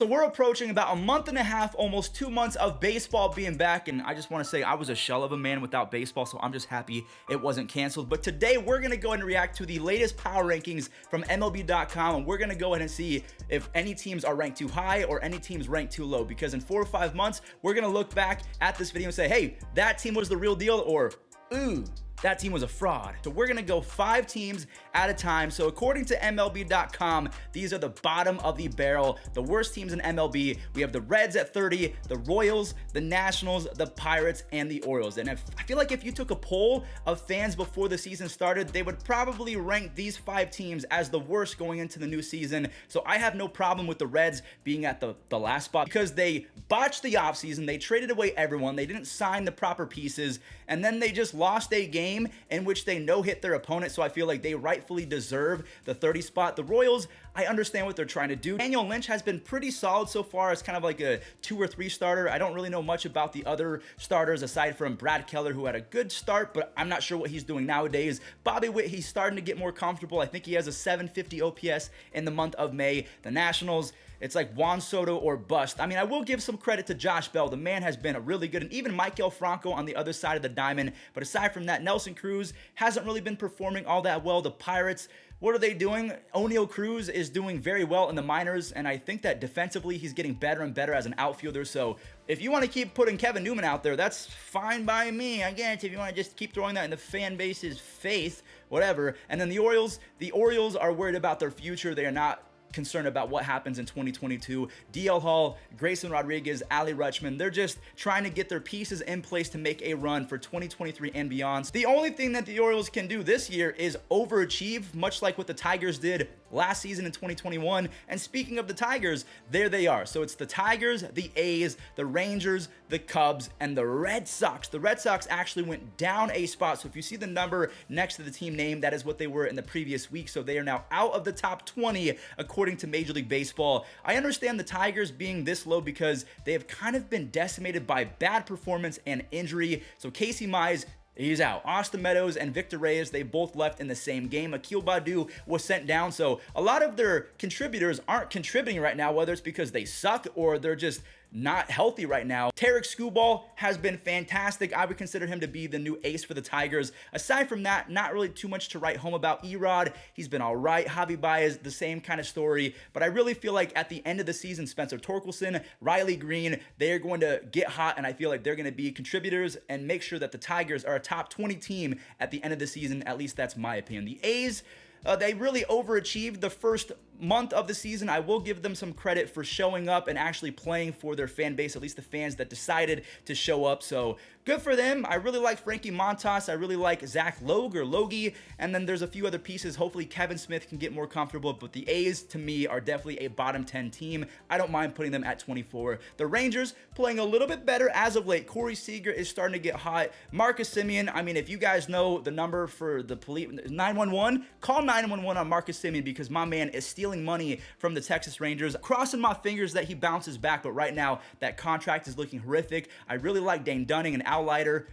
So we're approaching about a month and a half, almost 2 months of baseball being back, and I just want to say I was a shell of a man without baseball, so I'm just happy it wasn't canceled. But today we're going to go ahead and react to the latest power rankings from MLB.com, and we're going to go ahead and see if any teams are ranked too high or any teams ranked too low, because in 4 or 5 months, we're going to look back at this video and say, hey, that team was the real deal, or ooh, that team was a fraud. So we're gonna go 5 teams at a time. So according to MLB.com, these are the bottom of the barrel, the worst teams in MLB. We have the Reds at 30, the Royals, the Nationals, the Pirates, and the Orioles. And I feel like if you took a poll of fans before the season started, they would probably rank these 5 teams as the worst going into the new season. So I have no problem with the Reds being at the last spot because they botched the offseason, they traded away everyone, they didn't sign the proper pieces, and then they just lost a game in which they no-hit their opponent, so I feel like they rightfully deserve the 30 spot. The Royals, I understand what they're trying to do. Daniel Lynch has been pretty solid so far as kind of like a 2 or 3 starter. I don't really know much about the other starters aside from Brad Keller, who had a good start, but I'm not sure what he's doing nowadays. Bobby Witt, he's starting to get more comfortable. I think he has a 750 OPS in the month of May. The Nationals, it's like Juan Soto or bust. I mean, I will give some credit to Josh Bell. The man has been a really good, and even Maikel Franco on the other side of the diamond. But aside from that, Nelson Cruz hasn't really been performing all that well. The Pirates, what are they doing? O'Neal Cruz is doing very well in the minors, and I think that defensively he's getting better and better as an outfielder. So if you want to keep putting Kevin Newman out there, that's fine by me. I guess if you want to just keep throwing that in the fan base's face, whatever. And then the Orioles are worried about their future. They are not concerned about what happens in 2022. DL Hall, Grayson Rodriguez, Ali Rutschman, they're just trying to get their pieces in place to make a run for 2023 and beyond. The only thing that the Orioles can do this year is overachieve, much like what the Tigers did last season in 2021. And speaking of the Tigers, there they are. So it's the Tigers, the A's, the Rangers, the Cubs, and the Red Sox. The Red Sox actually went down a spot. So if you see the number next to the team name, that is what they were in the previous week. So they are now out of the top 20 according to Major League Baseball. I understand the Tigers being this low because they have kind of been decimated by bad performance and injury. So Casey Mize, he's out. Austin Meadows and Victor Reyes, they both left in the same game. Akil Baddoo was sent down. So a lot of their contributors aren't contributing right now, whether it's because they suck or they're just not healthy right now. Tarek Skubal has been fantastic. I would consider him to be the new ace for the Tigers. Aside from that, not really too much to write home about. Erod, he's been all right. Javi Baez, the same kind of story. But I really feel like at the end of the season, Spencer Torkelson, Riley Green, they're going to get hot, and I feel like they're going to be contributors and make sure that the Tigers are a top 20 team at the end of the season. At least that's my opinion. The A's, they really overachieved the first month of the season. I will give them some credit for showing up and actually playing for their fan base, at least the fans that decided to show up. So good for them. I really like Frankie Montas. I really like Zach Logue or Logie. And then there's a few other pieces. Hopefully Kevin Smith can get more comfortable. But the A's, to me, are definitely a bottom 10 team. I don't mind putting them at 24. The Rangers playing a little bit better as of late. Corey Seager is starting to get hot. Marcus Semien, I mean, if you guys know the number for the police, 911, call 911 on Marcus Semien because my man is stealing money from the Texas Rangers. Crossing my fingers that he bounces back, but right now that contract is looking horrific. I really like Dane Dunning and Al Leiter,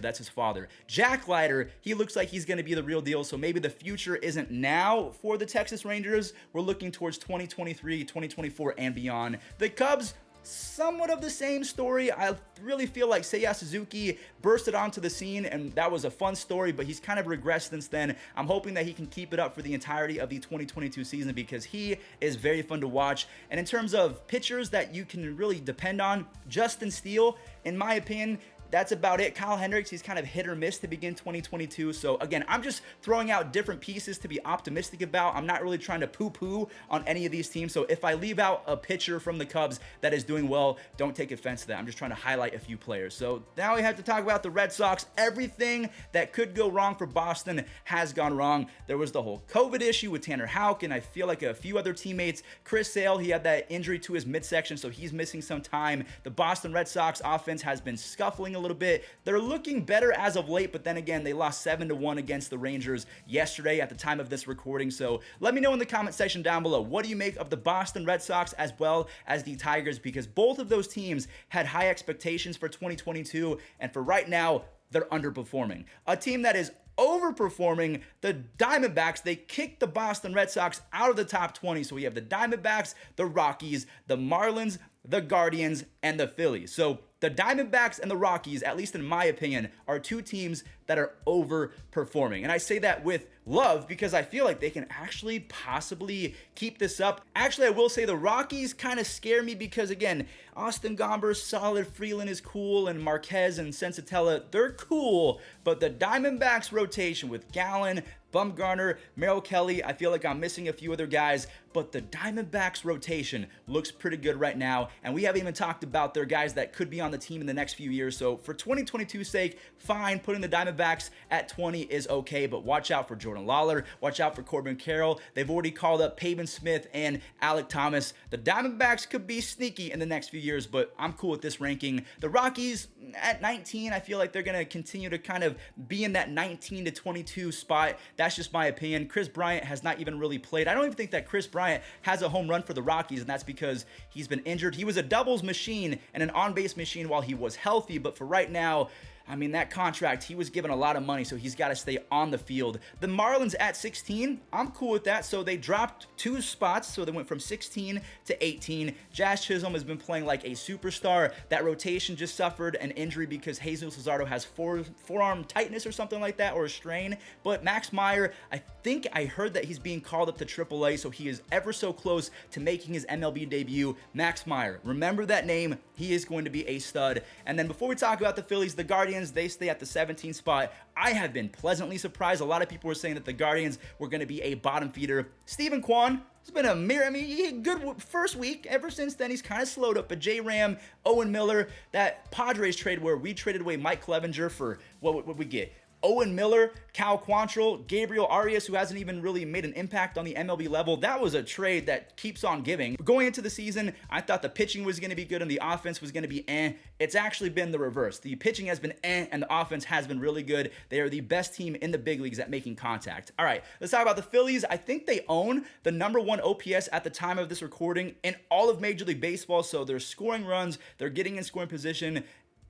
that's his father. Jack Leiter, he looks like he's going to be the real deal, so maybe the future isn't now for the Texas Rangers. We're looking towards 2023, 2024, and beyond. The Cubs, somewhat of the same story. I really feel like Seiya Suzuki bursted onto the scene, and that was a fun story, but he's kind of regressed since then. I'm hoping that he can keep it up for the entirety of the 2022 season because he is very fun to watch. And in terms of pitchers that you can really depend on, Justin Steele, in my opinion, that's about it. Kyle Hendricks, he's kind of hit or miss to begin 2022. So again, I'm just throwing out different pieces to be optimistic about. I'm not really trying to poo-poo on any of these teams. So if I leave out a pitcher from the Cubs that is doing well, don't take offense to that. I'm just trying to highlight a few players. So now we have to talk about the Red Sox. Everything that could go wrong for Boston has gone wrong. There was the whole COVID issue with Tanner Houck, and I feel like a few other teammates. Chris Sale, he had that injury to his midsection, so he's missing some time. The Boston Red Sox offense has been scuffling a little bit. They're looking better as of late, but then again, they lost 7-1 against the Rangers yesterday at the time of this recording. So let me know in the comment section down below, what do you make of the Boston Red Sox as well as the Tigers? Because both of those teams had high expectations for 2022, and for right now, they're underperforming. A team that is overperforming the Diamondbacks. They kicked the Boston Red Sox out of the top 20. So we have the Diamondbacks, the Rockies, the Marlins, the Guardians, and the Phillies. So the Diamondbacks and the Rockies, at least in my opinion, are two teams that are overperforming. And I say that with love because I feel like they can actually possibly keep this up. Actually, I will say the Rockies kind of scare me because, again, Austin Gomber's solid, Freeland is cool, and Marquez and Sensatella, they're cool. But the Diamondbacks rotation with Gallen, Bumgarner, Merrill Kelly, I feel like I'm missing a few other guys, but the Diamondbacks rotation looks pretty good right now, and we haven't even talked about their guys that could be on the team in the next few years. So for 2022's sake, fine, putting the Diamondbacks at 20 is okay, but watch out for Jordan Lawler, watch out for Corbin Carroll. They've already called up Pavin Smith and Alek Thomas. The Diamondbacks could be sneaky in the next few years, but I'm cool with this ranking. The Rockies at 19, I feel like they're going to continue to kind of be in that 19 to 22 spot. That's just my opinion. Chris Bryant has not even really played. I don't even think that Chris Bryant has a home run for the Rockies, and that's because he's been injured. He was a doubles machine and an on-base machine while he was healthy, but for right now, I mean, that contract, he was given a lot of money, so he's got to stay on the field. The Marlins at 16, I'm cool with that. So they dropped 2 spots, so they went from 16 to 18. Jazz Chisholm has been playing like a superstar. That rotation just suffered an injury because Jesus Luzardo has forearm tightness or something like that, or a strain. But Max Meyer, I think I heard that he's being called up to AAA, so he is ever so close to making his MLB debut. Max Meyer, remember that name. He is going to be a stud. And then before we talk about the Phillies, the Guardians, they stay at the 17th spot. I have been pleasantly surprised. A lot of people were saying that the Guardians were going to be a bottom feeder. Stephen Kwan has been a mirror. I mean, he had a good first week. Ever since then, he's kind of slowed up. But J. Ram, Owen Miller, that Padres trade where we traded away Mike Clevenger for what would we get? Owen Miller, Cal Quantrill, Gabriel Arias, who hasn't even really made an impact on the MLB level. That was a trade that keeps on giving. Going into the season, I thought the pitching was going to be good and the offense was going to be eh. It's actually been the reverse. The pitching has been eh and the offense has been really good. They are the best team in the big leagues at making contact. All right, let's talk about the Phillies. I think they own the #1 OPS at the time of this recording in all of Major League Baseball. So they're scoring runs, they're getting in scoring position.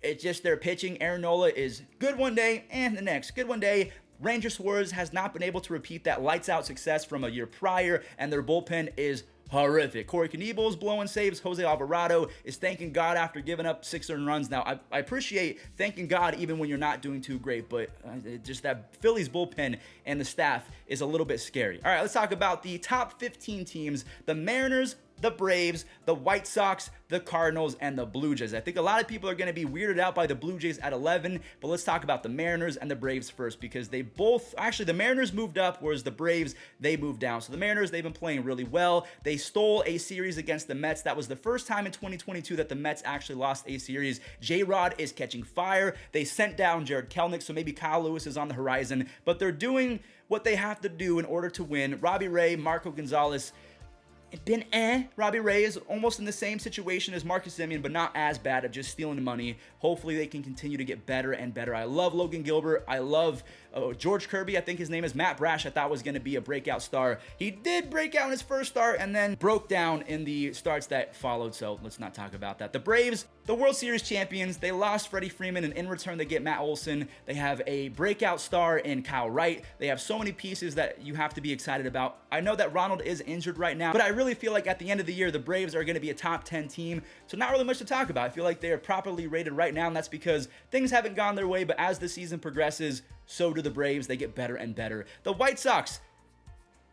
It's just their pitching. Aaron Nola is good one day and the next. Good one day. Ranger Suarez has not been able to repeat that lights out success from a year prior, and their bullpen is horrific. Corey Knebel is blowing saves. Jose Alvarado is thanking God after giving up 6 earned runs. Now, I appreciate thanking God even when you're not doing too great, but just that Phillies bullpen and the staff is a little bit scary. All right, let's talk about the top 15 teams. The Mariners, the Braves, the White Sox, the Cardinals, and the Blue Jays. I think a lot of people are going to be weirded out by the Blue Jays at 11, but let's talk about the Mariners and the Braves first because they both, actually the Mariners moved up, whereas the Braves, they moved down. So the Mariners, they've been playing really well. They stole a series against the Mets. That was the first time in 2022 that the Mets actually lost a series. J-Rod is catching fire. They sent down Jared Kelenic, so maybe Kyle Lewis is on the horizon, but they're doing what they have to do in order to win. Robbie Ray, Marco Gonzalez, been Robbie Ray is almost in the same situation as Marcus Semien, but not as bad at just stealing money. Hopefully they can continue to get better and better. I love Logan Gilbert. I love George Kirby. I think his name is Matt Brash. I thought was going to be a breakout star. He did break out in his first start and then broke down in the starts that followed, so let's not talk about that. The Braves, the World Series champions, they lost Freddie Freeman, and in return they get Matt Olson. They have a breakout star in Kyle Wright. They have so many pieces that you have to be excited about. I know that Ronald is injured right now, but I really feel like at the end of the year, the Braves are going to be a top 10 team, so not really much to talk about. I feel like they are properly rated right now, and that's because things haven't gone their way, but as the season progresses, so do the Braves. They get better and better. The White Sox.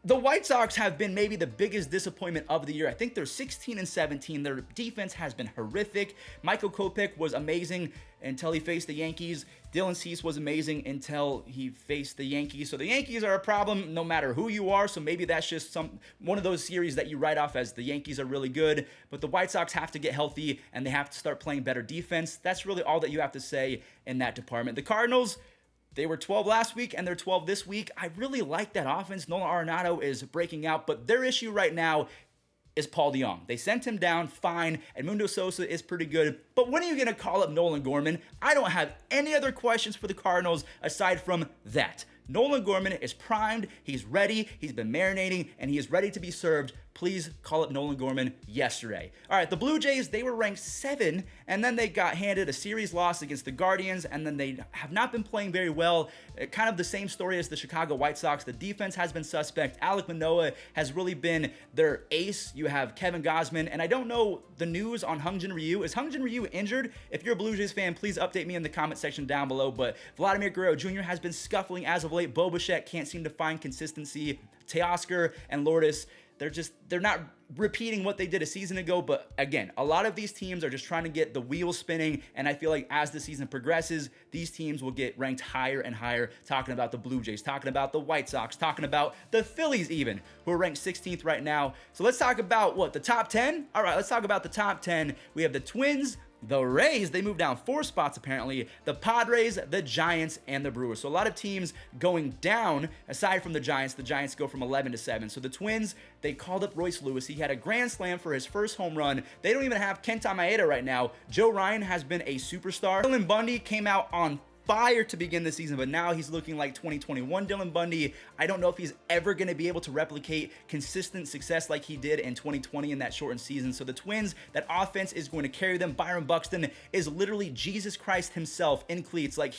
The White Sox have been maybe the biggest disappointment of the year. I think they're 16-17. Their defense has been horrific. Michael Kopech was amazing until he faced the Yankees. Dylan Cease was amazing until he faced the Yankees. So the Yankees are a problem no matter who you are. So maybe that's just one of those series that you write off as the Yankees are really good. But the White Sox have to get healthy and they have to start playing better defense. That's really all that you have to say in that department. The Cardinals, they were 12 last week and they're 12 this week. I really like that offense. Nolan Arenado is breaking out, but their issue right now is Paul DeJong. They sent him down, fine. Edmundo Sosa is pretty good, but when are you going to call up Nolan Gorman? I don't have any other questions for the Cardinals aside from that. Nolan Gorman is primed, he's ready, he's been marinating, and he is ready to be served. Please call up Nolan Gorman yesterday. All right, the Blue Jays, they were ranked 7, and then they got handed a series loss against the Guardians, and then they have not been playing very well. Kind of the same story as the Chicago White Sox. The defense has been suspect. Alek Manoah has really been their ace. You have Kevin Gausman, and I don't know the news on Hyun-Jin Ryu. Is Hyun-Jin Ryu injured? If you're a Blue Jays fan, please update me in the comment section down below, but Vladimir Guerrero Jr. has been scuffling as of late. Bo Bichette can't seem to find consistency. Teoscar and Lourdes, they're not repeating what they did a season ago, but again, a lot of these teams are just trying to get the wheels spinning, and I feel like as the season progresses, these teams will get ranked higher and higher, talking about the Blue Jays, talking about the White Sox, talking about the Phillies even, who are ranked 16th right now. So let's talk about the top 10? All right, let's talk about the top 10. We have the Twins, the Rays, they moved down 4 spots apparently, the Padres, the Giants, and the Brewers. So a lot of teams going down, aside from the Giants go from 11 to 7. So the Twins, they called up Royce Lewis. He had a grand slam for his first home run. They don't even have Kenta Maeda right now. Joe Ryan has been a superstar. Dylan Bundy came out on fire to begin the season, but now he's looking like 2021 Dylan Bundy. I don't know if he's ever going to be able to replicate consistent success like he did in 2020 in that shortened season. So the Twins, that offense is going to carry them. Byron Buxton is literally Jesus Christ himself in cleats. Like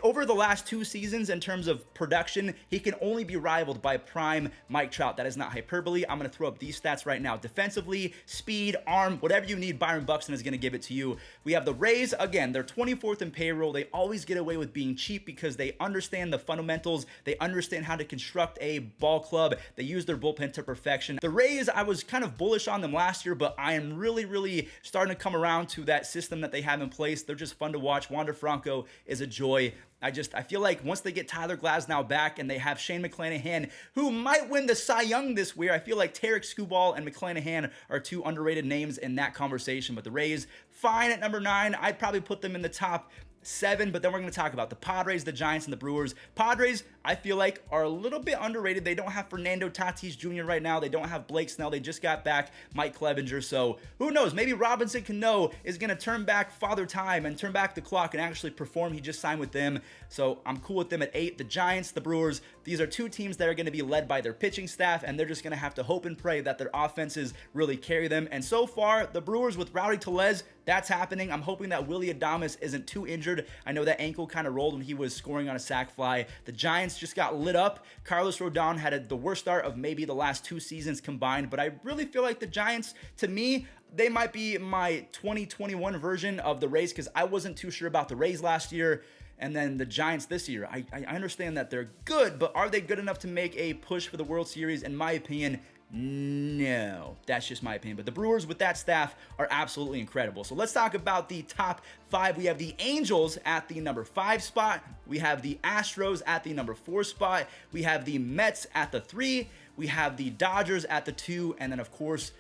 over the last 2 seasons in terms of production, he can only be rivaled by prime Mike Trout. That is not hyperbole. I'm going to throw up these stats right now. Defensively, speed, arm, whatever you need, Byron Buxton is going to give it to you. We have the Rays. Again, they're 24th in payroll. They always get away with being cheap because they understand the fundamentals. They understand how to construct a ball club. They use their bullpen to perfection. The Rays, I was kind of bullish on them last year, but I am really starting to come around to that system that they have in place. They're just fun to watch. Wander Franco is a joy. I feel like once they get Tyler Glasnow back and they have Shane McClanahan, who might win the Cy Young this year, I feel like Tarek Skubal and McClanahan are 2 underrated names in that conversation. But the Rays, fine at number 9. I'd probably put them in the top 7, but then we're going to talk about the Padres, the Giants, and the Brewers. Padres, I feel like, are a little bit underrated. They don't have Fernando Tatis Jr. right now. They don't have Blake Snell. They just got back Mike Clevenger. So who knows? Maybe Robinson Cano is going to turn back Father Time and turn back the clock and actually perform. He just signed with them. So I'm cool with them at 8. The Giants, the Brewers, these are 2 teams that are going to be led by their pitching staff, and they're just going to have to hope and pray that their offenses really carry them. And so far, the Brewers with Rowdy Tellez, that's happening. I'm hoping that Willy Adames isn't too injured. I know that ankle kind of rolled when he was scoring on a sac fly. The Giants just got lit up. Carlos Rodon had the worst start of maybe the last 2 seasons combined, but I really feel like the Giants, to me, they might be my 2021 version of the Rays because I wasn't too sure about the Rays last year. And then the Giants this year, I understand that they're good, but are they good enough to make a push for the World Series? In my opinion, no. That's just my opinion. But the Brewers with that staff are absolutely incredible. So let's talk about the top 5. We have the Angels at the number 5 spot. We have the Astros at the number 4 spot. We have the Mets at the 3. We have the Dodgers at the 2. And then, of course,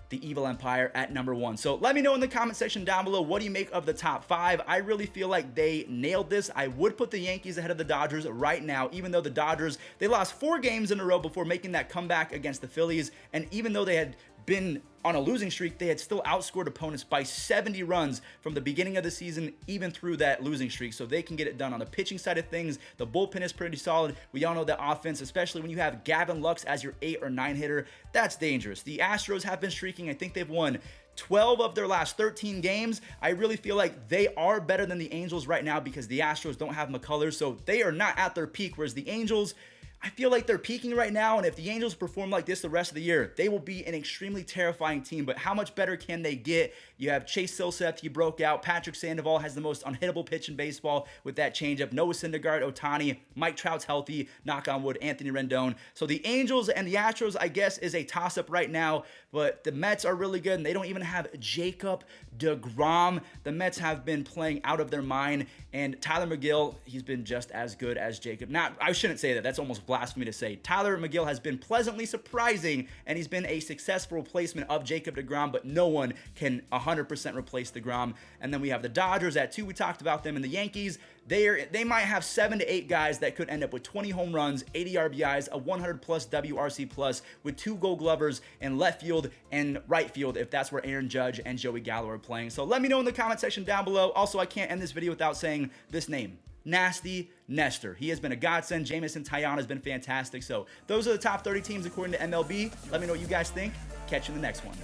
the Evil Empire at number 1. So let me know in the comment section down below, what do you make of the top 5? I really feel like they nailed this. I would put the Yankees ahead of the Dodgers right now, even though the Dodgers, they lost 4 games in a row before making that comeback against the Phillies. And even though they had been on a losing streak, they had still outscored opponents by 70 runs from the beginning of the season, even through that losing streak. So they can get it done on the pitching side of things. The bullpen is pretty solid. We all know that offense, especially when you have Gavin Lux as your 8 or 9 hitter, that's dangerous. The Astros have been streaking. I think they've won 12 of their last 13 games. I really feel like they are better than the Angels right now because the Astros don't have McCullers, so they are not at their peak, whereas the Angels, I feel like they're peaking right now, and if the Angels perform like this the rest of the year, they will be an extremely terrifying team. But how much better can they get? You have Chase Silseth, he broke out. Patrick Sandoval has the most unhittable pitch in baseball with that changeup. Noah Syndergaard, Ohtani, Mike Trout's healthy, knock on wood, Anthony Rendon. So the Angels and the Astros, I guess, is a toss-up right now, but the Mets are really good, and they don't even have Jacob deGrom. The Mets have been playing out of their mind, and Tyler McGill, he's been just as good as Jacob. I shouldn't say that. That's almost blasphemy to say. Tyler McGill has been pleasantly surprising, and he's been a successful replacement of Jacob deGrom, but no one can 100% replace deGrom. And then we have the Dodgers at 2. We talked about them. And the Yankees, they might have 7 to 8 guys that could end up with 20 home runs, 80 RBIs, a 100-plus WRC plus with 2 Gold Glovers in left field and right field if that's where Aaron Judge and Joey Gallo are playing. So let me know in the comment section down below. Also, I can't end this video without saying this name. nasty Nestor. He has been a godsend. Jamison Tyana has been fantastic. So those are the top 30 teams according to MLB. Let me know what you guys think. Catch you in the next one.